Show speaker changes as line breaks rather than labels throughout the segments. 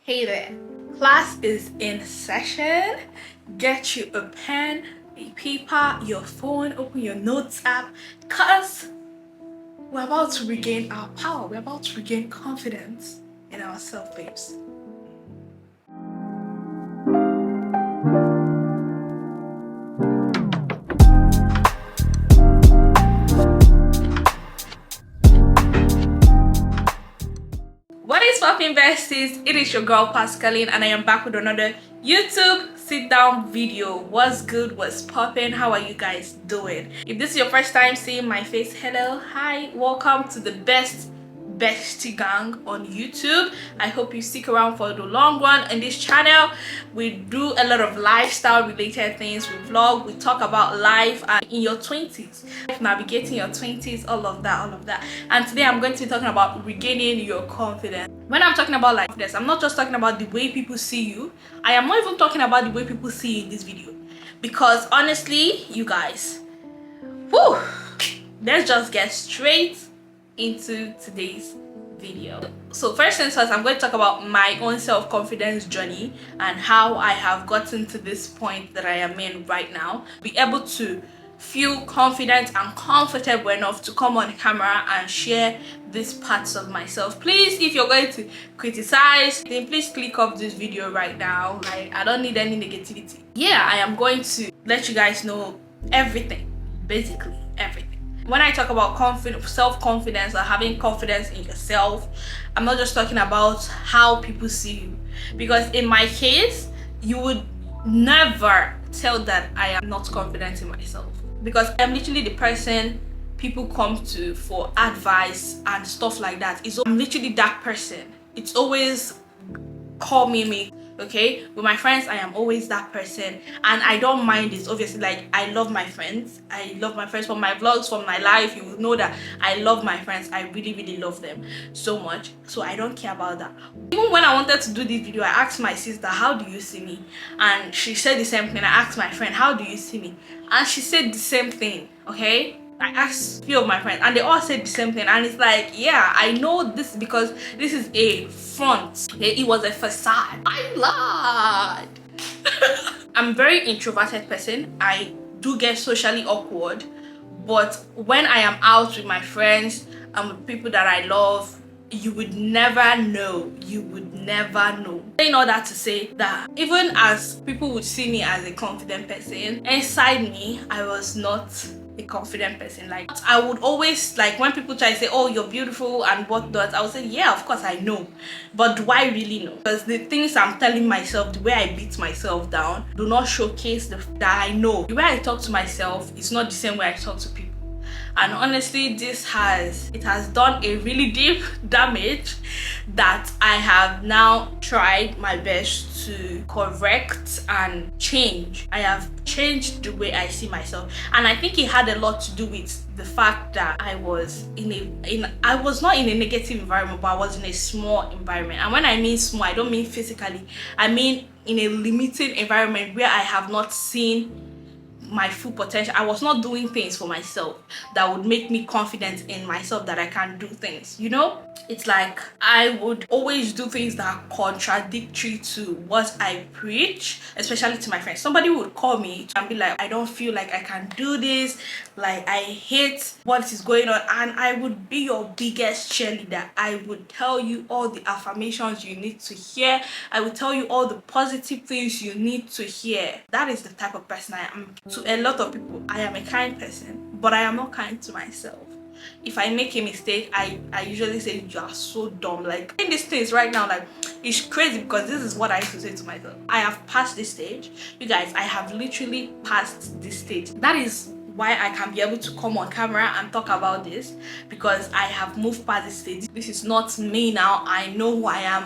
Hey there, class is in session. Get you a pen, a paper, your phone, open your notes app, because we're about to regain our power. We're about to regain confidence in ourselves, babes. What is popping, besties? It is your girl Pascaline, and I am back with another YouTube sit down video. What's good? What's popping? How are you guys doing? If this is your first time seeing my face, hello, hi, welcome to the bestie gang on YouTube. I hope you stick around for the long run. In this channel, we do a lot of lifestyle related things. We vlog, we talk about life and in your 20s, navigating your 20s, all of that. And today I'm going to be talking about regaining your confidence. When I'm talking about confidence, I'm not just talking about the way people see you. I am not even talking about the way people see you in this video, because honestly, you guys, whew, let's just get straight into today's video. So first things first, I'm going to talk about my own self-confidence journey and how I have gotten to this point that I am in right now. Be able to feel confident and comfortable enough to come on camera and share these parts of myself. Please, if you're going to criticize, then please click off this video right now. Like, I don't need any negativity. Yeah, I am going to let you guys know everything, basically everything. When I talk about self-confidence or having confidence in yourself, I'm not just talking about how people see you, because in my case, you would never tell that I am not confident in myself, because I'm literally the person people come to for advice and stuff like that. I'm literally that person. It's always call me. Okay, with my friends, I am always that person, and I don't mind it. Obviously, like, I love my friends. From my vlogs, from my life, you will know that I love my friends. I really love them so much, so I don't care about that. Even when I wanted to do this video, I asked my sister, how do you see me? And she said the same thing. I asked my friend, how do you see me? And she said the same thing. Okay, I asked a few of my friends and they all said the same thing, and it's like, yeah, I know this because this is a front. Okay? It was a facade. I lied. I'm a very introverted person. I do get socially awkward, but when I am out with my friends and with people that I love, you would never know. Saying all that to say that even as people would see me as a confident person, inside me I was not a confident person. Like, I would always, like, when people try to say, oh, you're beautiful and whatnot, I would say, yeah, of course I know, but do I really know? Because the things I'm telling myself, the way I beat myself down, do not showcase that I know. The way I talk to myself is not the same way I talk to people. And honestly, it has done a really deep damage that I have now tried my best to correct and change. I have changed the way I see myself, and I think it had a lot to do with the fact that I was I was not in a negative environment, but I was in a small environment. And when I mean small, I don't mean physically, I mean in a limited environment where I have not seen my full potential. I was not doing things for myself that would make me confident in myself that I can do things, you know? It's like I would always do things that are contradictory to what I preach, especially to my friends. Somebody would call me and be like, I don't feel like I can do this, like, I hate what is going on, and I would be your biggest cheerleader. I would tell you all the affirmations you need to hear. I would tell you all the positive things you need to hear. That is the type of person I am. To a lot of people, I am a kind person, but I am not kind to myself. If I make a mistake, I usually say, you are so dumb. Like, in these things right now, like, it's crazy, because this is what I used to say to myself. I have passed this stage. You guys, I have literally passed this stage. That is why I can be able to come on camera and talk about this, because I have moved past this stage. This is not me now. I know who I am.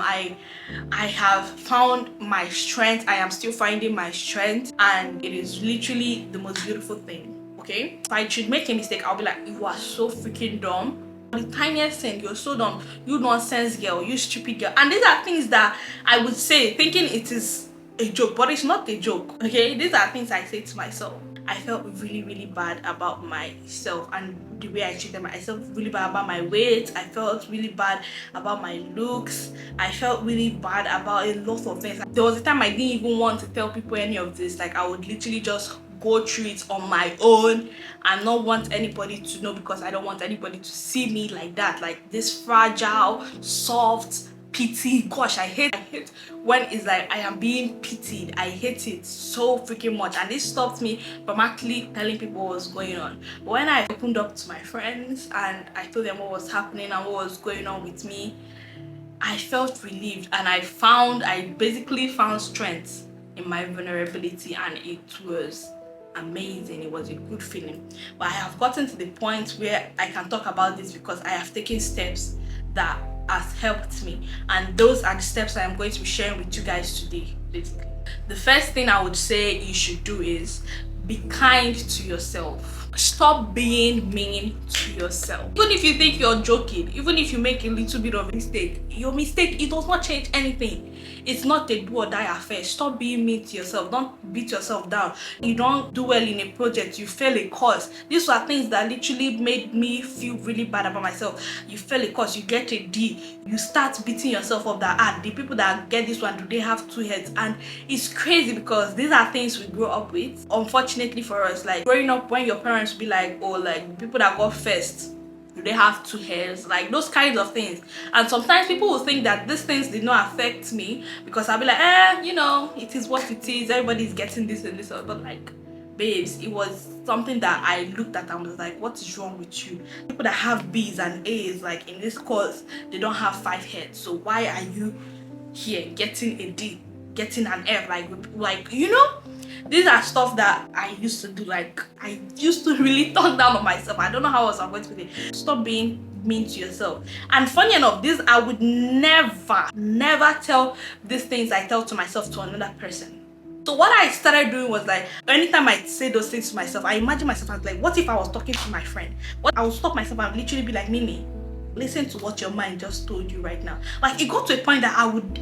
I have found my strength. I am still finding my strength, and it is literally the most beautiful thing. Okay, if I should make a mistake, I'll be like, you are so freaking dumb. The tiniest thing, you're so dumb, you nonsense girl, you stupid girl. And these are things that I would say thinking it is a joke, but it's not a joke. Okay, these are things I say to myself. I felt really bad about myself and the way I treated myself, really bad about my weight. I felt really bad about my looks. I felt really bad about a lot of things. There was a time I didn't even want to tell people any of this. Like, I would literally just go through it on my own and not want anybody to know, because I don't want anybody to see me like that, like this fragile, soft, pity. Gosh, I hate when it's like I am being pitied. I hate it so freaking much, and this stopped me from actually telling people what was going on. But when I opened up to my friends and I told them what was happening and what was going on with me, I felt relieved, and I basically found strength in my vulnerability, and it was amazing. It was a good feeling. But I have gotten to the point where I can talk about this because I have taken steps that has helped me, and those are the steps I am going to be sharing with you guys today. Basically, the first thing I would say you should do is be kind to yourself. Stop being mean to yourself. Even if you think you're joking, even if you make a little bit of a mistake, your mistake, it does not change anything. It's not a do or die affair. Stop being mean to yourself. Don't beat yourself down. You don't do well in a project, you fail a course. These were things that literally made me feel really bad about myself. You fail a course, you get a D, you start beating yourself up that the people that get this one, do they have two heads? And it's crazy because these are things we grow up with. Unfortunately for us, like growing up when your parents be like, oh, like people that got first, do they have two hairs? Like those kinds of things. And sometimes people will think that these things did not affect me because I'll be like, you know, it is what it is. Everybody's getting this and this. But like, babes, it was something that I looked at and was like, what is wrong with you? People that have B's and A's, like in this course, they don't have 5 heads. So why are you here getting a D, getting an F? Like you know? These are stuff that I used to do. Like, I used to really talk down on myself. I don't know how else I'm going to put it. Stop being mean to yourself. And funny enough, this I would never tell these things I tell to myself to another person. So what I started doing was like, anytime I say those things to myself, I imagine myself as like, what if I was talking to my friend? What I would stop myself and literally be like, Mimi, listen to what your mind just told you right now. Like, it got to a point that I would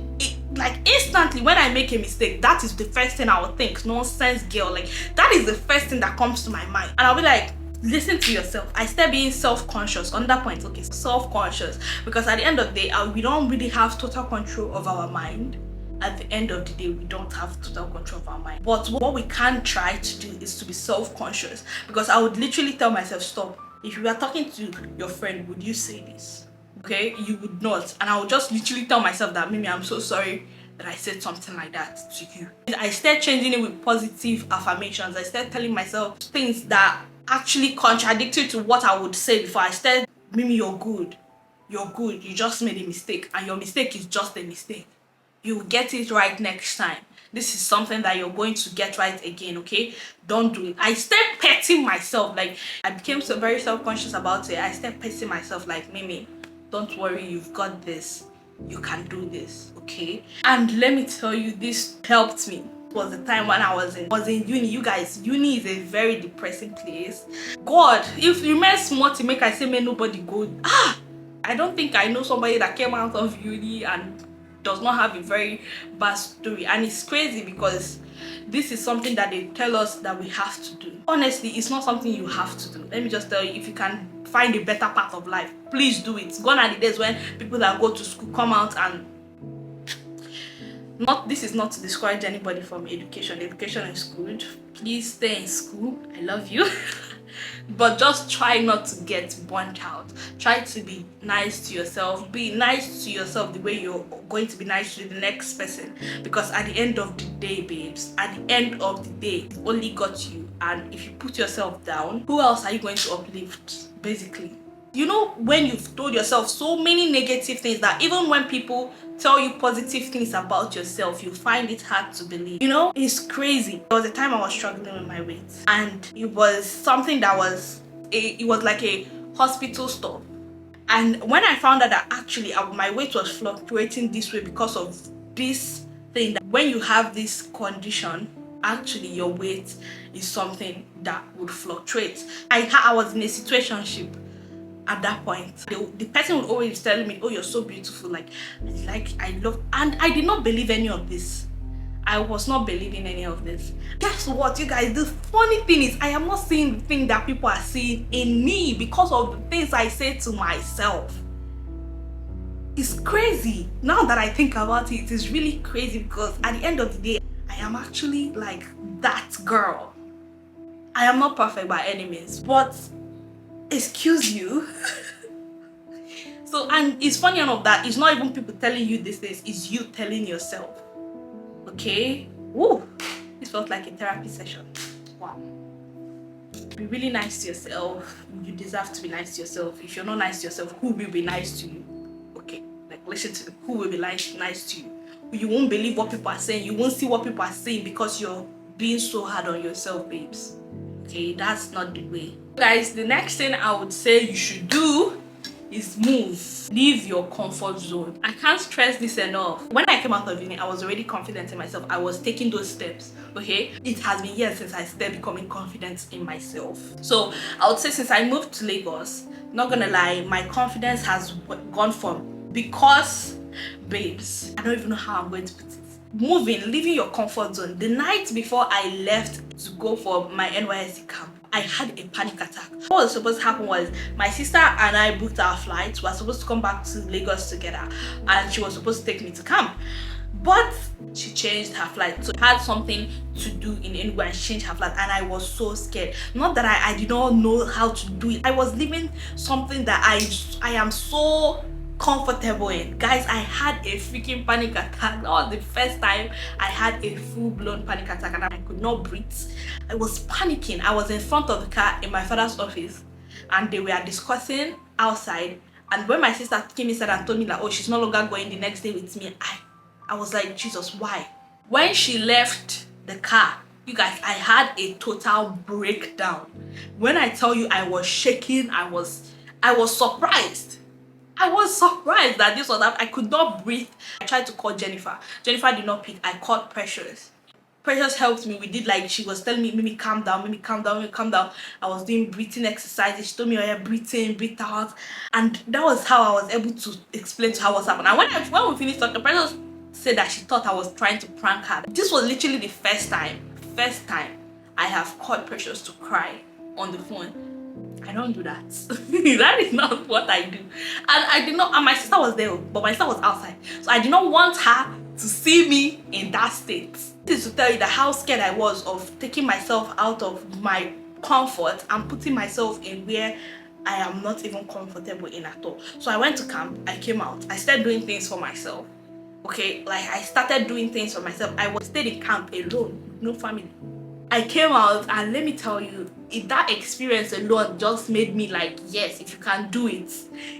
like instantly, when I make a mistake, that is the first thing I would think. Nonsense, girl. Like, that is the first thing that comes to my mind, and I'll be like, listen to yourself. I start being self-conscious on that point. Okay, self-conscious, because at the end of the day, we don't really have total control of our mind. At the end of the day, we don't have total control of our mind. But what we can try to do is to be self-conscious, because I would literally tell myself, stop. If you are talking to your friend, would you say this? Okay, you would not. And I would just literally tell myself that, Mimi, I'm so sorry that I said something like that to you. I started changing it with positive affirmations. I started telling myself things that actually contradicted to what I would say before. I started, Mimi, you're good. You're good. You just made a mistake, and your mistake is just a mistake. You will get it right next time. This is something that you're going to get right again, okay? Don't do it. I started petting myself. Like, I became so very self-conscious about it. I started petting myself like, Mimi, don't worry, you've got this. You can do this, okay? And let me tell you, this helped me. It was the time when I was in uni. You guys, uni is a very depressing place. God, if you remain smart to make I say, may nobody go. I don't think I know somebody that came out of uni and does not have a very bad story. And it's crazy because this is something that they tell us that we have to do. Honestly, it's not something you have to do. Let me just tell you, if you can find a better path of life, please do it. Gone are the days when people that go to school come out and this is not to discourage anybody from education. Education is good. Please stay in school. I love you. But just try not to get burnt out. Try to be nice to yourself. Be nice to yourself the way you're going to be nice to the next person. Because at the end of the day, babes, at the end of the day, it only got you. And if you put yourself down, who else are you going to uplift, basically? You know, when you've told yourself so many negative things that even when people tell you positive things about yourself, you find it hard to believe. You know, it's crazy. There was a time I was struggling with my weight, and it was something that it was like a hospital stuff. And when I found out that actually my weight was fluctuating this way because of this thing, that when you have this condition, actually your weight is something that would fluctuate. I was in a situationship. At that point, the person would always tell me, oh, you're so beautiful, like I love, and I did not believe any of this. I was not believing any of this. Guess what, you guys? The funny thing is I am not seeing the thing that people are seeing in me because of the things I say to myself. It's crazy. Now that I think about it, it's really crazy because at the end of the day, I am actually like that girl. I am not perfect by any means, but excuse you. So, and it's funny enough that it's not even people telling you these things, it's you telling yourself. Okay? Woo! This felt like a therapy session. Wow. Be really nice to yourself. You deserve to be nice to yourself. If you're not nice to yourself, who will be nice to you? Okay, like listen to me. Who will be nice to you? You won't believe what people are saying. You won't see what people are saying because you're being so hard on yourself, babes. Okay, that's not the way. Guys, the next thing I would say you should do is move. Leave your comfort zone. I can't stress this enough. When I came out of uni, I was already confident in myself. I was taking those steps, okay? It has been years since I started becoming confident in myself. So I would say since I moved to Lagos, not gonna lie, my confidence has gone from, because, babes, I don't even know how I'm going to put it. Moving, leaving your comfort zone. The night before I left to go for my NYSC camp, I had a panic attack. What was supposed to happen was my sister and I booked our flights. We were supposed to come back to Lagos together and she was supposed to take me to camp. But she changed her flight. So I had something to do in Enugu and she changed her flight and I was so scared. Not that I did not know how to do it. I was living something that I am so comfortable in. Guys, I had a freaking panic attack. That was the first time I had a full-blown panic attack and I could not breathe. I was panicking. I was in front of the car in my father's office and they were discussing outside, and when my sister came inside and told me that, oh, she's no longer going the next day with me, I was like, Jesus, why? When she left the car, you guys, I had a total breakdown. When I tell you I was shaking, I was surprised. I was surprised that this was happening. I could not breathe. I tried to call Jennifer. Jennifer did not pick. I called Precious. Precious helped me. We did, like, she was telling me, Mimi, calm down, Mimi, calm down, Mimi, calm down. I was doing breathing exercises. She told me, oh yeah, breathe in, breathe out. And that was how I was able to explain to her what's happening. And when we finished talking, Precious said that she thought I was trying to prank her. This was literally the first time I have called Precious to cry on the phone. I don't do that. That is not what I do. And I did not, and my sister was there, but my sister was outside. So I did not want her to see me in that state. This is to tell you that how scared I was of taking myself out of my comfort and putting myself in where I am not even comfortable in at all. So I went to camp, I came out, I started doing things for myself. Okay, like I started doing things for myself. I was stayed in camp alone, no family. I came out and let me tell you, that experience alone just made me like, yes, if you can do it,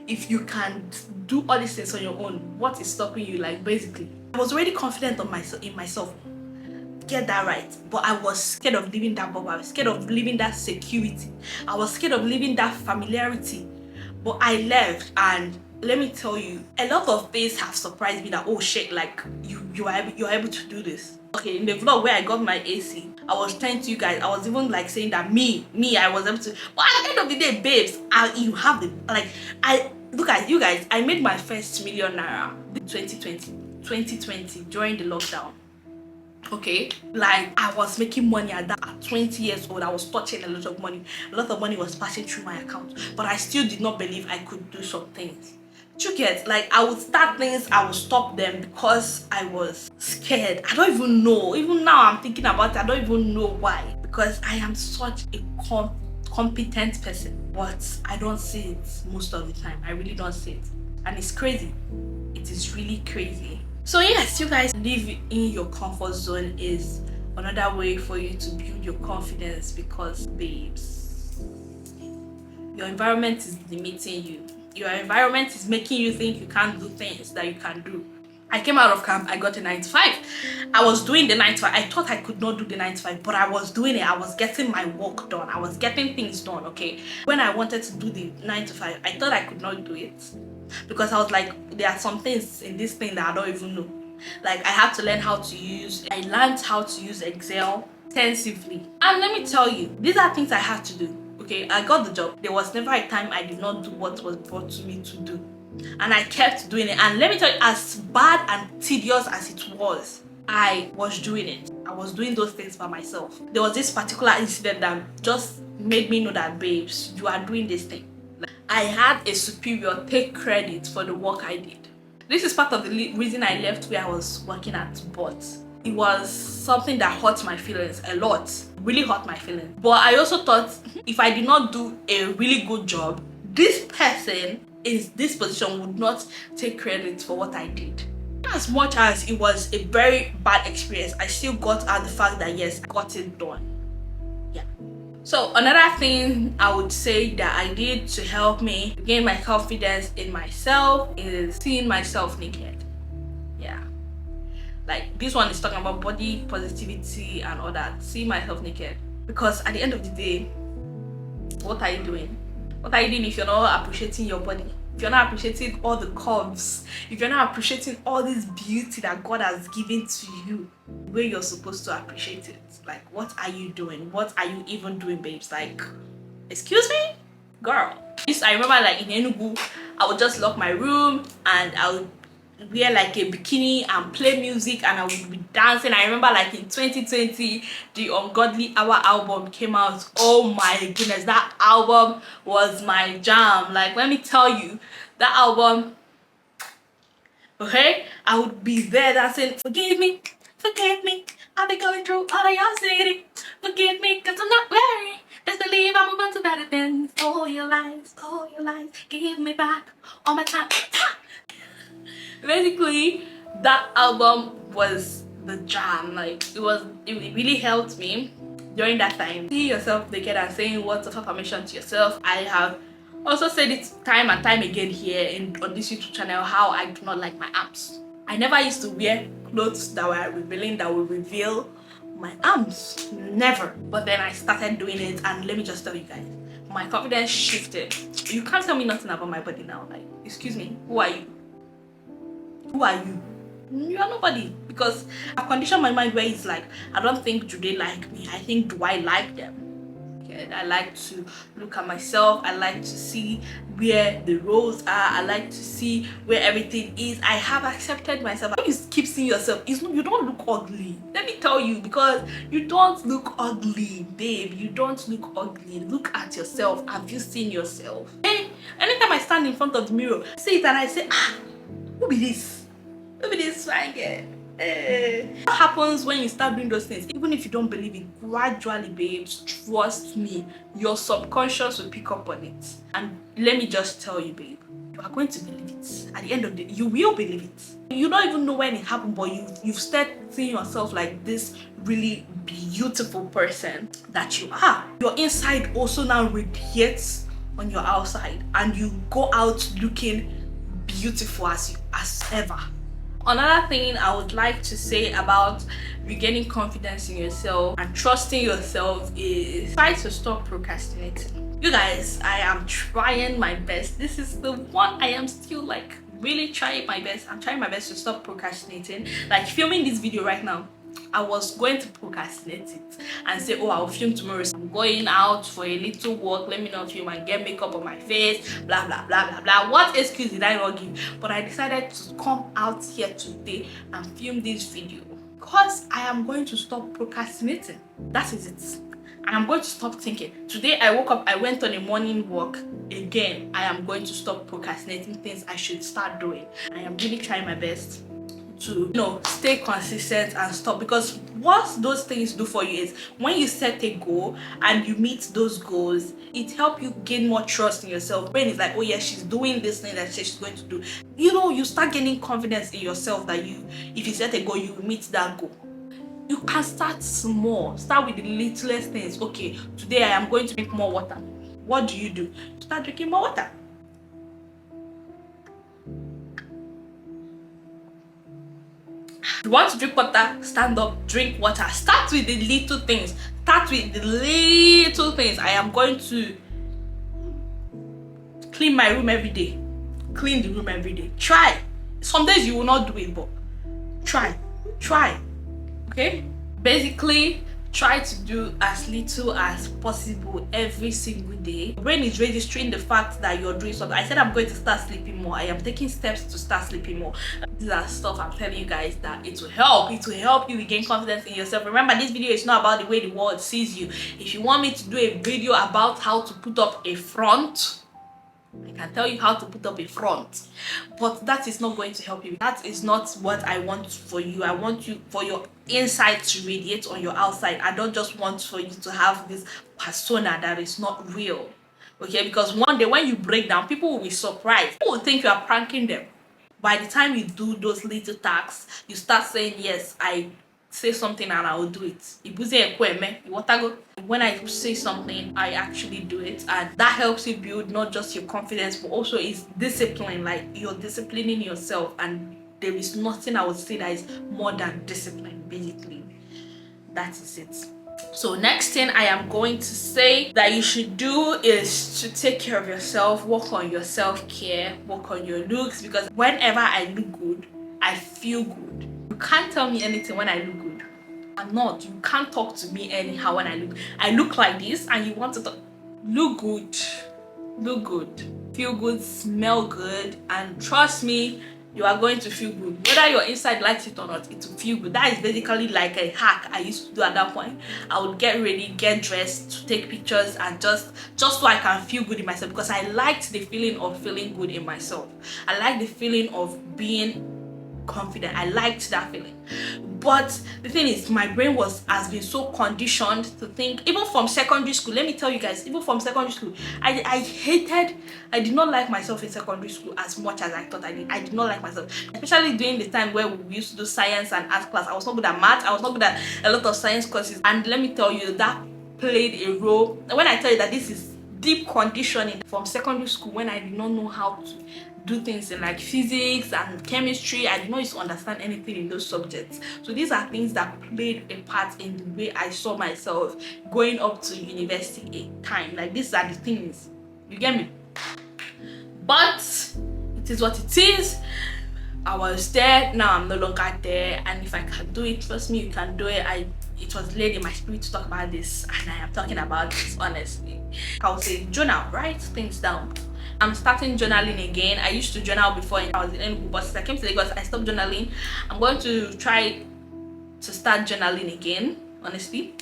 if you can do all these things on your own, what is stopping you? Like, basically, I was already confident in myself. Get that right. But I was scared of leaving that bubble. I was scared of leaving that security. I was scared of leaving that familiarity. But I left, and let me tell you, a lot of things have surprised me that, oh shit, like you're able to do this. Okay, in the vlog where I got my AC, I was telling to you guys, I was even like saying that me, I was able to. But at the end of the day, babes, you have the, like, look at you guys, I made my first million naira 2020 during the lockdown. Okay, like I was making money at 20 years old. I was touching a lot of money. A lot of money was passing through my account, but I still did not believe I could do some things. You get, like, I would start things, I would stop them because I was scared. I don't even know. Even now I'm thinking about it, I don't even know why. Because I am such a competent person, but I don't see it most of the time. I really don't see it, and it's crazy. It is really crazy. So yes, you guys, live in your comfort zone is another way for you to build your confidence, because, babes, your environment is limiting you. Your environment is making you think you can't do things that you can do. I came out of camp, I got a 9 to 5. I was doing the 9 to 5. I thought I could not do the 9 to 5, but I was doing it. I was getting my work done. I was getting things done, okay? When I wanted to do the 9 to 5, I thought I could not do it, because I was like, there are some things in this thing that I don't even know. Like, I had to learn how to use, I learned how to use Excel extensively. And let me tell you, these are things I had to do. Okay, I got the job. There was never a time I did not do what was brought to me to do. And I kept doing it. And let me tell you, as bad and tedious as it was, I was doing it. I was doing those things by myself. There was this particular incident that just made me know that, babes, you are doing this thing. I had a superior take credit for the work I did. This is part of the reason I left where I was working at, but it was something that hurt my feelings a lot. Really hurt my feelings. But I also thought if I did not do a really good job, this person in this position would not take credit for what I did. As much as it was a very bad experience, I still got out the fact that yes, I got it done. Yeah. So another thing I would say that I did to help me gain my confidence in myself is seeing myself naked. Yeah. Like this one is talking about body positivity and all that. See myself naked. Because at the end of the day, what are you doing? What are you doing if you're not appreciating your body? If you're not appreciating all the curves, if you're not appreciating all this beauty that God has given to you, where you're supposed to appreciate it, like what are you doing? What are you even doing, babes? Like, excuse me, girl. I remember like in Enugu, I would just lock my room and I would wear like a bikini and play music and I would be dancing. I remember like in 2020 the Ungodly Hour album came out. Oh my goodness, that album was my jam. Like, let me tell you, that album, okay, I would be there dancing. Forgive me, I've been going through all of your city. Forgive me, cause I'm not worried. Just believe I'm moving to better things. All your lies, give me back all my time. Basically, that album was the jam. Like it really helped me during that time. See yourself naked and saying words of affirmation to yourself. I have also said it time and time again here on this YouTube channel how I do not like my arms. I never used to wear clothes that were revealing, that would reveal my arms. Never. But then I started doing it, and let me just tell you guys, my confidence shifted. You can't tell me nothing about my body now. Like, excuse me, who are you? Who are you? You are nobody. Because I conditioned my mind where it's like, I don't think do they like me, I think do I like them. Okay, I like to look at myself, I like to see where the roles are, I like to see where everything is. I have accepted myself. When you keep seeing yourself, you don't look ugly. Let me tell you, because you don't look ugly, babe. You don't look ugly. Look at yourself. Have you seen yourself? Hey, anytime I stand in front of the mirror, I see it and I say, who be this? Look at this fine girl. What happens when you start doing those things? Even if you don't believe it, gradually, babes, trust me, your subconscious will pick up on it. And let me just tell you, babe, you are going to believe it. At the end of the day, you will believe it. You don't even know when it happened, but you've started seeing yourself like this really beautiful person that you are. Your inside also now radiates on your outside, and you go out looking beautiful as ever. Another thing I would like to say about regaining confidence in yourself and trusting yourself is try to stop procrastinating. You guys, I am trying my best. This is the one I am still like really trying my best. I'm trying my best to stop procrastinating. Like filming this video right now, I was going to procrastinate it and say, oh, I'll film tomorrow. So I'm going out for a little walk. Let me not film and get makeup on my face. Blah, blah, blah, blah, blah. What excuse did I not give? But I decided to come out here today and film this video because I am going to stop procrastinating. That is it. And I'm going to stop thinking. Today I woke up, I went on a morning walk. Again, I am going to stop procrastinating things I should start doing. I am really trying my best to stay consistent and stop, because what those things do for you is when you set a goal and you meet those goals, it helps you gain more trust in yourself. When it's like, oh yeah, she's doing this thing that she's going to do, you start gaining confidence in yourself that if you set a goal, you will meet that goal. You can start small. Start with the littlest things. Okay, today I am going to drink more water. What do? You start drinking more water. You want to drink water, stand up, drink water. Start with the little things. I am going to clean my room every day. Clean the room every day. Try. Some days you will not do it, but try. Okay? Basically, try to do as little as possible every single day. Your brain is registering the fact that you're doing something. I said I'm going to start sleeping more. I am taking steps to start sleeping more. These are stuff I'm telling you guys that it will help you regain confidence in yourself. Remember, this video is not about the way the world sees you. If you want me to do a video about how to put up a front, I can tell you how to put up a front, but that is not going to help you. That is not what I want for you. I want you for your inside to radiate on your outside. I don't just want for you to have this persona that is not real. Okay, because one day when you break down, people will be surprised. People will think you are pranking them. By the time you do those little tasks, you start saying, yes, I say something and I will do it. When I say something, I actually do it, and that helps you build not just your confidence, but also is discipline. Like, you're disciplining yourself, and there is nothing I would say that is more than discipline. Basically, that is it. So next thing I am going to say that you should do is to take care of yourself, work on your self-care, work on your looks, because whenever I look good, I feel good. You can't tell me anything when I look good. I'm not. You can't talk to me anyhow when I look like this, and you want to talk. Look good, feel good, smell good, and trust me, you are going to feel good. Whether your inside likes it or not, it will feel good. That is basically like a hack I used to do at that point. I would get ready, get dressed, to take pictures, and just so I can feel good in myself, because I liked the feeling of feeling good in myself. I like the feeling of being confident. I liked that feeling. But the thing is, my brain has been so conditioned to think, even from secondary school, let me tell you guys, even from secondary school, I did not like myself in secondary school as much as I thought I did. I did not like myself, especially during the time where we used to do science and art class. I was not good at math. I was not good at a lot of science courses, and let me tell you, that played a role. When I tell you that this is deep conditioning from secondary school, when I did not know how to do things in like physics and chemistry, I did not used to understand anything in those subjects. So these are things that played a part in the way I saw myself going up to university a time. Like, these are the things, you get me? But it is what it is. I was there, now I'm no longer there, and if I can do it, trust me, you can do it. It was laid in my spirit to talk about this, and I am talking about this honestly. I would say journal, write things down. I'm starting journaling again. I used to journal before I was in Enugu, but since I came to Lagos, I stopped journaling. I'm going to try to start journaling again, honestly,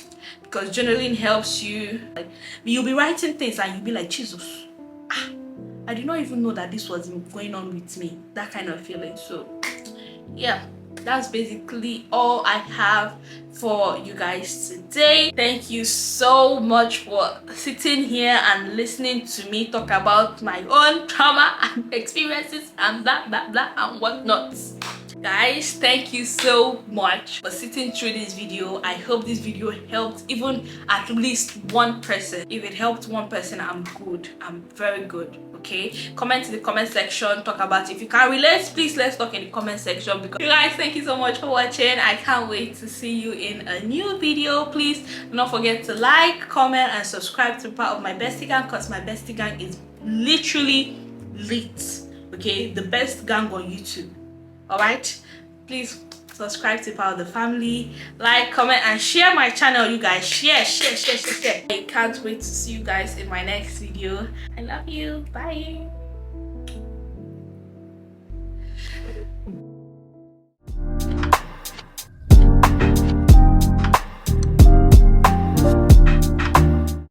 because journaling helps you. Like, you'll be writing things and you'll be like, Jesus, I did not even know that this was going on with me. That kind of feeling. So yeah, that's basically all I have for you guys today. Thank you so much for sitting here and listening to me talk about my own trauma and experiences and blah blah blah and whatnot. Guys, thank you so much for sitting through this video. I hope this video helped even at least one person. If it helped one person, I'm good. I'm very good. Okay, comment in the comment section, talk about it. If you can relate, please let's talk in the comment section. Because you guys, thank you so much for watching. I can't wait to see you in a new video. Please do not forget to like, comment, and subscribe to be part of my bestie gang, because my bestie gang is literally lit. Okay, the best gang on YouTube. All right, please subscribe to be part of the family, like, comment, and share my channel. You guys, share. I can't wait to see you guys in my next video. I love you. Bye.